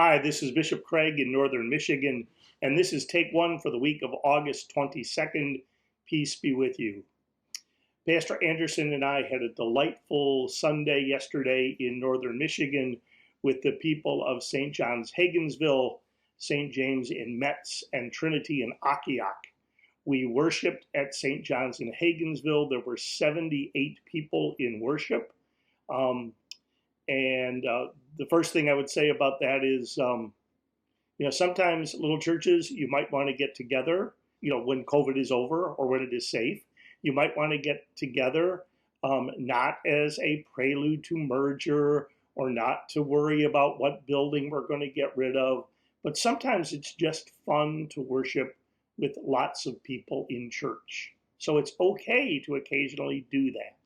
Hi, this is Bishop Craig in Northern Michigan, and this is Take One for the week of August 22nd. Peace be with you. Pastor Anderson and I had a delightful Sunday yesterday in Northern Michigan with the people of St. John's Hagensville, St. James in Metz, and Trinity in Akiak. We worshiped at St. John's in Hagensville. There were 78 people in worship. The first thing I would say about that is, sometimes little churches, you might want to get together, when COVID is over or when it is safe. You might want to get together, not as a prelude to merger or not to worry about what building we're going to get rid of, but sometimes it's just fun to worship with lots of people in church. So it's okay to occasionally do that.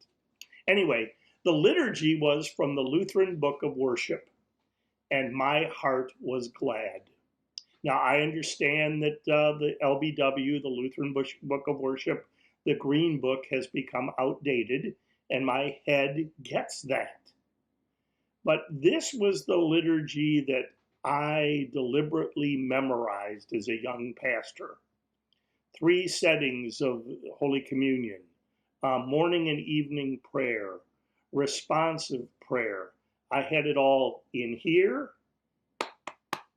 Anyway, the liturgy was from the Lutheran Book of Worship, and my heart was glad. Now, I understand that the LBW, the Lutheran Book of Worship, the Green Book, has become outdated, and my head gets that. But this was the liturgy that I deliberately memorized as a young pastor. 3 settings of Holy Communion, morning and evening prayer, responsive prayer. I had it all in here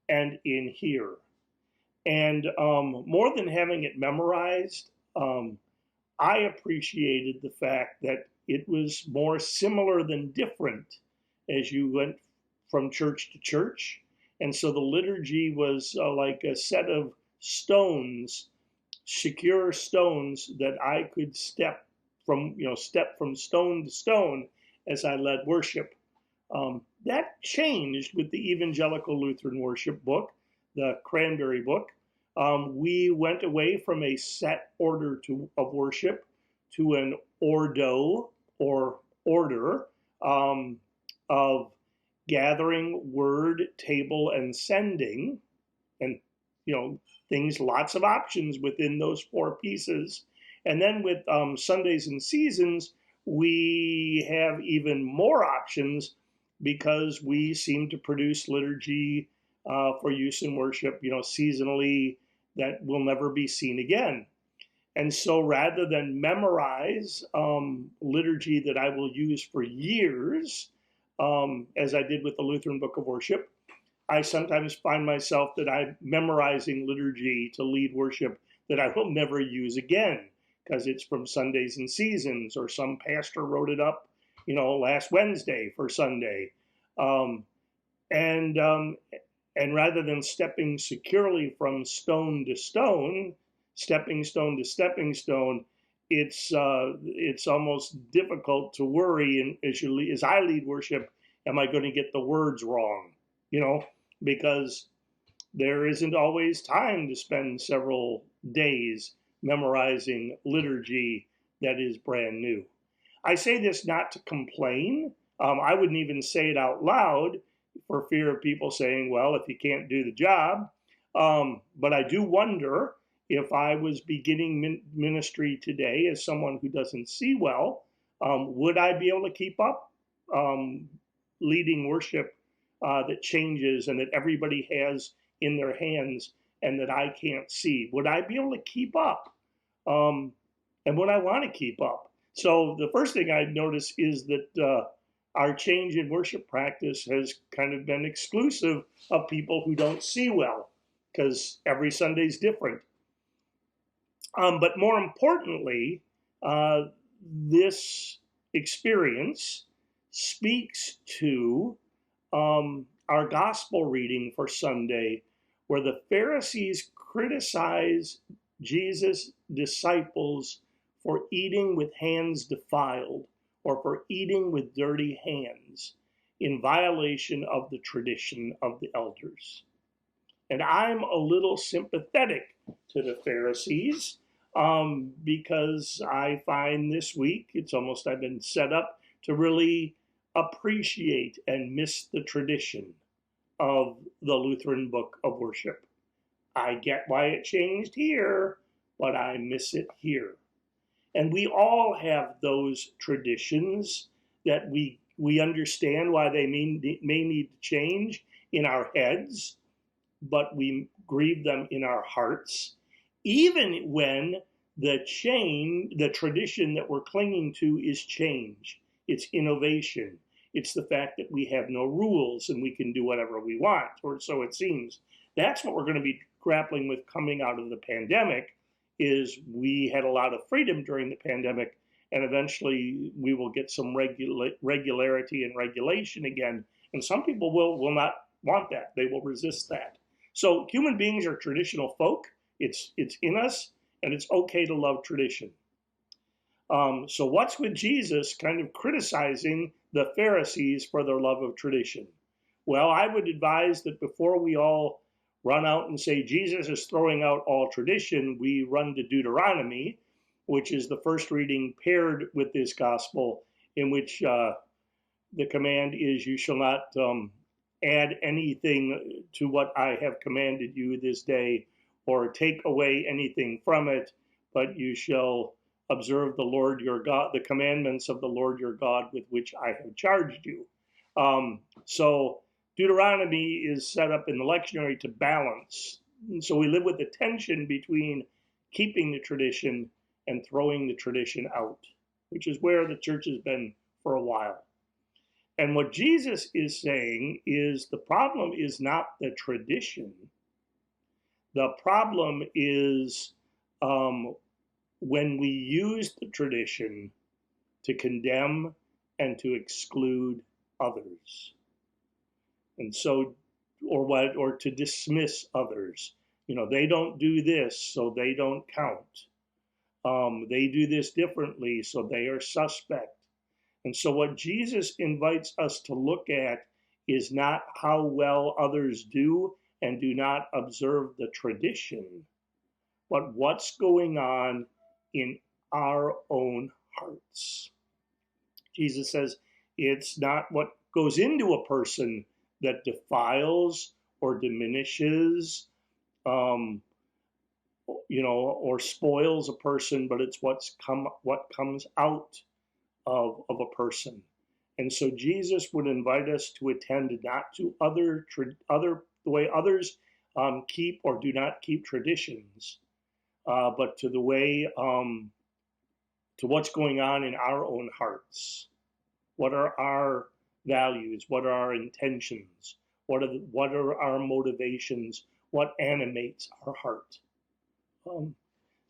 and in here. And more than having it memorized, I appreciated the fact that it was more similar than different as you went from church to church. And so the liturgy was like a set of stones, secure stones that I could step from stone to stone as I led worship. That changed with the Evangelical Lutheran Worship book, the Cranberry book. We went away from a set order of worship to an ordo, or order, of gathering, word, table, and sending, and things, lots of options within those 4 pieces. And then with Sundays and seasons, we have even more options because we seem to produce liturgy for use in worship, seasonally, that will never be seen again. And so rather than memorize liturgy that I will use for years, as I did with the Lutheran Book of Worship, I sometimes find myself that I'm memorizing liturgy to lead worship that I will never use again because it's from Sundays and seasons, or some pastor wrote it up, last Wednesday for Sunday. And rather than stepping securely from stone to stone, stepping stone to stepping stone, it's almost difficult to worry. And as I lead worship, am I going to get the words wrong? Because there isn't always time to spend several days memorizing liturgy that is brand new. I say this not to complain. I wouldn't even say it out loud for fear of people saying, well, if you can't do the job. But I do wonder if I was beginning ministry today as someone who doesn't see well, would I be able to keep up leading worship that changes and that everybody has in their hands and that I can't see? Would I be able to keep up? And would I want to keep up? So the first thing I'd notice is that our change in worship practice has kind of been exclusive of people who don't see well, because every Sunday is different. But more importantly, this experience speaks to our gospel reading for Sunday, where the Pharisees criticize Jesus' disciples for eating with hands defiled, or for eating with dirty hands, in violation of the tradition of the elders. And I'm a little sympathetic to the Pharisees because I find this week, I've been set up to really appreciate and miss the tradition of the Lutheran Book of Worship. I get why it changed here, but I miss it here. And we all have those traditions that we understand why they may need to change in our heads, but we grieve them in our hearts, even when the tradition that we're clinging to is change. It's innovation. It's the fact that we have no rules and we can do whatever we want, or so it seems. That's what we're going to be grappling with coming out of the pandemic, is we had a lot of freedom during the pandemic, and eventually we will get some regularity and regulation again. And some people will not want that. They will resist that. So human beings are traditional folk. It's in us, and it's okay to love tradition. So what's with Jesus kind of criticizing the Pharisees for their love of tradition? Well, I would advise that before we all run out and say Jesus is throwing out all tradition, we run to Deuteronomy, which is the first reading paired with this gospel, in which the command is, you shall not add anything to what I have commanded you this day, or take away anything from it, but you shall observe the Lord your God, the commandments of the Lord your God with which I have charged you. So Deuteronomy is set up in the lectionary to balance. And so we live with the tension between keeping the tradition and throwing the tradition out, which is where the church has been for a while. And what Jesus is saying is the problem is not the tradition. The problem is when we use the tradition to condemn and to exclude others. And so, or to dismiss others. You know, they don't do this, so they don't count. They do this differently, so they are suspect. And so what Jesus invites us to look at is not how well others do and do not observe the tradition, but what's going on in our own hearts. Jesus says it's not what goes into a person that defiles or diminishes, or spoils a person, but it's what comes out of a person. And so Jesus would invite us to attend not to the way others keep or do not keep traditions, but to the way to what's going on in our own hearts. What are our values? What are our intentions? What are our motivations? What animates our heart?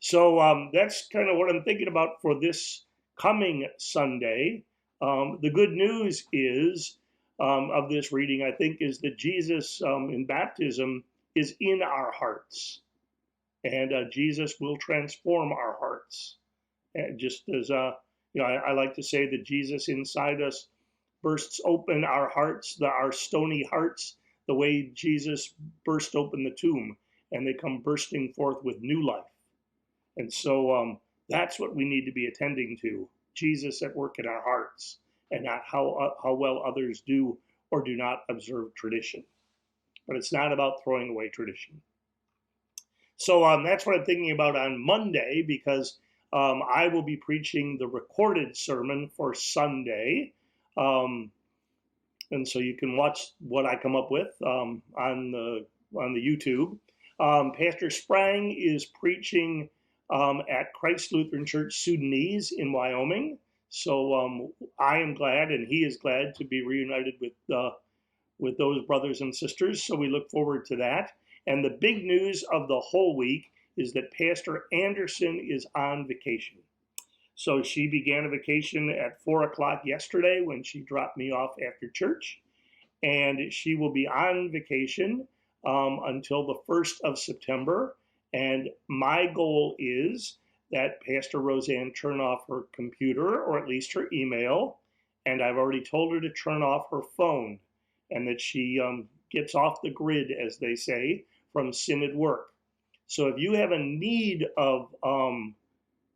So that's kind of what I'm thinking about for this coming Sunday. The good news is of this reading, I think, is that Jesus in baptism is in our hearts, and Jesus will transform our hearts. And just as I like to say that Jesus inside us bursts open our hearts, our stony hearts, the way Jesus burst open the tomb, and they come bursting forth with new life. And so that's what we need to be attending to, Jesus at work in our hearts, and not how well others do or do not observe tradition. But it's not about throwing away tradition. So that's what I'm thinking about on Monday, because I will be preaching the recorded sermon for Sunday. And so you can watch what I come up with on the YouTube. Pastor Sprang is preaching at Christ Lutheran Church Sudanese in Wyoming. So I am glad, and he is glad, to be reunited with those brothers and sisters. So we look forward to that. And the big news of the whole week is that Pastor Anderson is on vacation. So she began a vacation at 4 o'clock yesterday when she dropped me off after church. And she will be on vacation until the 1st of September. And my goal is that Pastor Roseanne turn off her computer, or at least her email. And I've already told her to turn off her phone, and that she gets off the grid, as they say, from synod work. So if you have a need of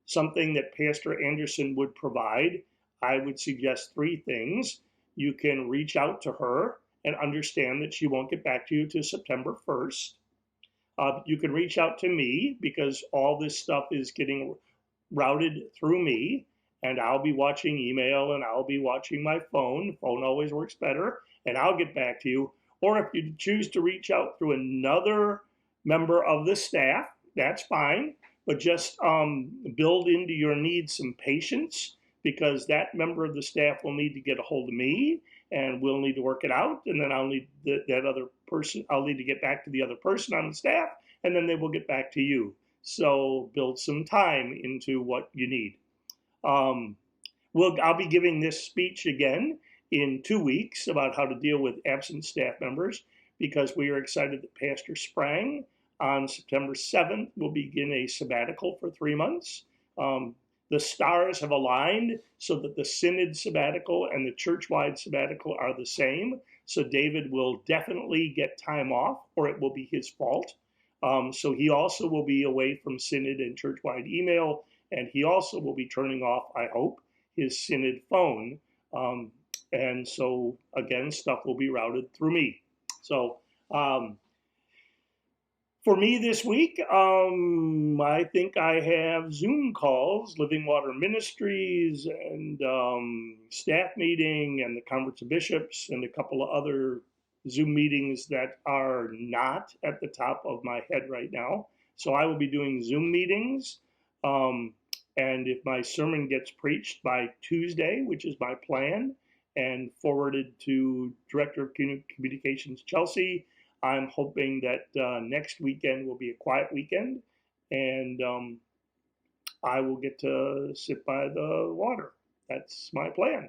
something that Pastor Anderson would provide, I would suggest 3 things. You can reach out to her and understand that she won't get back to you till September 1st. You can reach out to me, because all this stuff is getting routed through me, and I'll be watching email, and I'll be watching my phone. Phone always works better, and I'll get back to you. or if you choose to reach out through another member of the staff, that's fine. But just build into your needs some patience, because that member of the staff will need to get a hold of me, and we'll need to work it out. And then I'll need that other person, I'll need to get back to the other person on the staff, and then they will get back to you. So build some time into what you need. I'll be giving this speech again in 2 weeks about how to deal with absent staff members, because we are excited that Pastor Sprang on September 7th will begin a sabbatical for 3 months. The stars have aligned so that the synod sabbatical and the church-wide sabbatical are the same. So David will definitely get time off, or it will be his fault. So he also will be away from synod and church-wide email, and he also will be turning off, I hope, his synod phone. And so, again, stuff will be routed through me. So for me this week, I think I have Zoom calls, Living Water Ministries, and staff meeting, and the Conference of Bishops, and a couple of other Zoom meetings that are not at the top of my head right now. So I will be doing Zoom meetings. And if my sermon gets preached by Tuesday, which is my plan, and forwarded to Director of Communications Chelsea, I'm hoping that next weekend will be a quiet weekend, and I will get to sit by the water. That's my plan.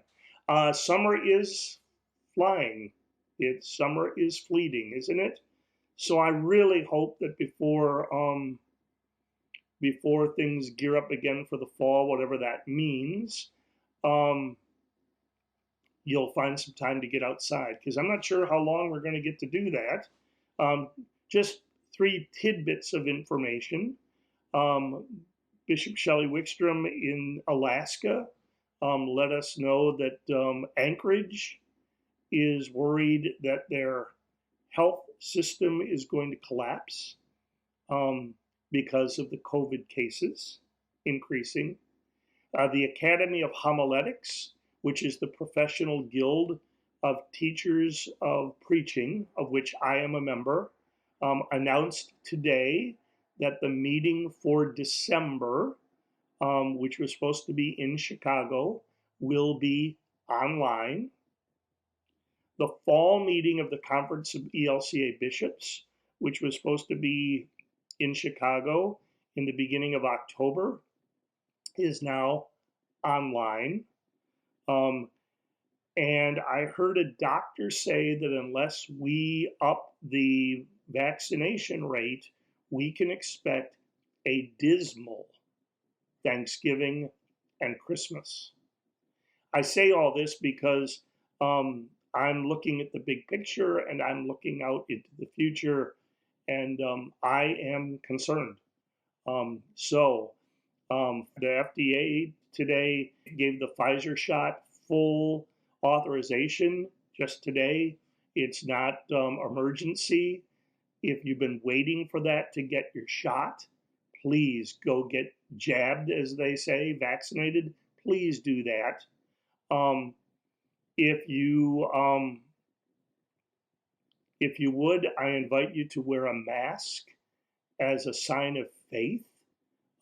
Summer is flying. Summer is fleeting, isn't it? So I really hope that before things gear up again for the fall, whatever that means, you'll find some time to get outside, because I'm not sure how long we're going to get to do that. Just 3 tidbits of information. Bishop Shelley Wickstrom in Alaska let us know that Anchorage is worried that their health system is going to collapse because of the COVID cases increasing. The Academy of Homiletics, which is the professional guild of teachers of preaching, of which I am a member, announced today that the meeting for December, which was supposed to be in Chicago, will be online. The fall meeting of the Conference of ELCA Bishops, which was supposed to be in Chicago in the beginning of October, is now online. And I heard a doctor say that unless we up the vaccination rate, we can expect a dismal Thanksgiving and Christmas. I say all this because I'm looking at the big picture, and I'm looking out into the future, and I am concerned. The FDA today gave the Pfizer shot full authorization just today. It's not emergency. If you've been waiting for that to get your shot, please go get jabbed, as they say, vaccinated. Please do that. If you would, I invite you to wear a mask as a sign of faith.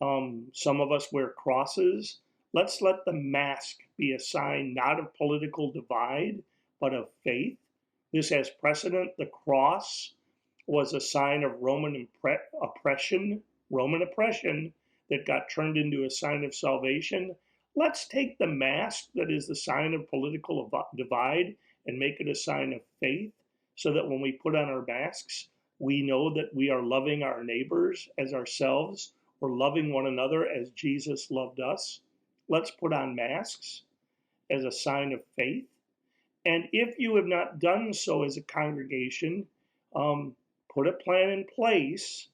Some of us wear crosses. Let's let the mask be a sign not of political divide, but of faith. This has precedent. The cross was a sign of Roman oppression that got turned into a sign of salvation. Let's take the mask that is the sign of political divide and make it a sign of faith, so that when we put on our masks, we know that we are loving our neighbors as ourselves. We're loving one another as Jesus loved us. Let's put on masks as a sign of faith. And if you have not done so as a congregation, put a plan in place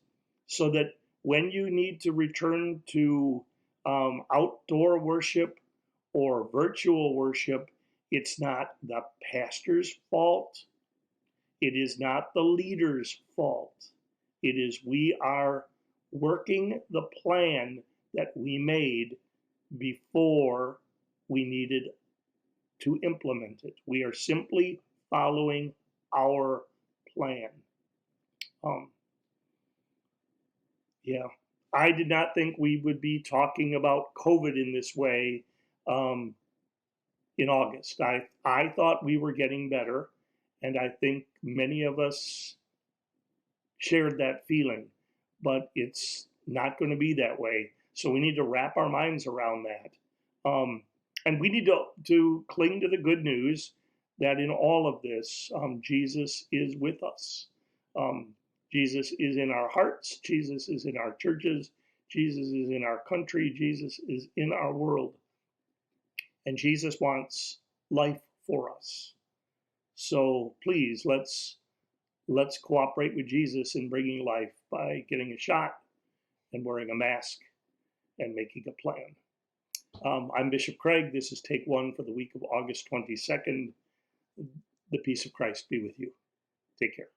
so that when you need to return to outdoor worship or virtual worship, it's not the pastor's fault. It is not the leader's fault. It is we are working the plan that we made before we needed to implement it. We are simply following our plan. Yeah, I did not think we would be talking about COVID in this way in August. I thought we were getting better, and I think many of us shared that feeling, but it's not going to be that way. So we need to wrap our minds around that. And we need to cling to the good news that in all of this, Jesus is with us. Jesus is in our hearts. Jesus is in our churches. Jesus is in our country. Jesus is in our world. And Jesus wants life for us. So please, let's cooperate with Jesus in bringing life by getting a shot and wearing a mask and making a plan. I'm Bishop Craig. This is Take One for the week of August 22nd. The peace of Christ be with you. Take care.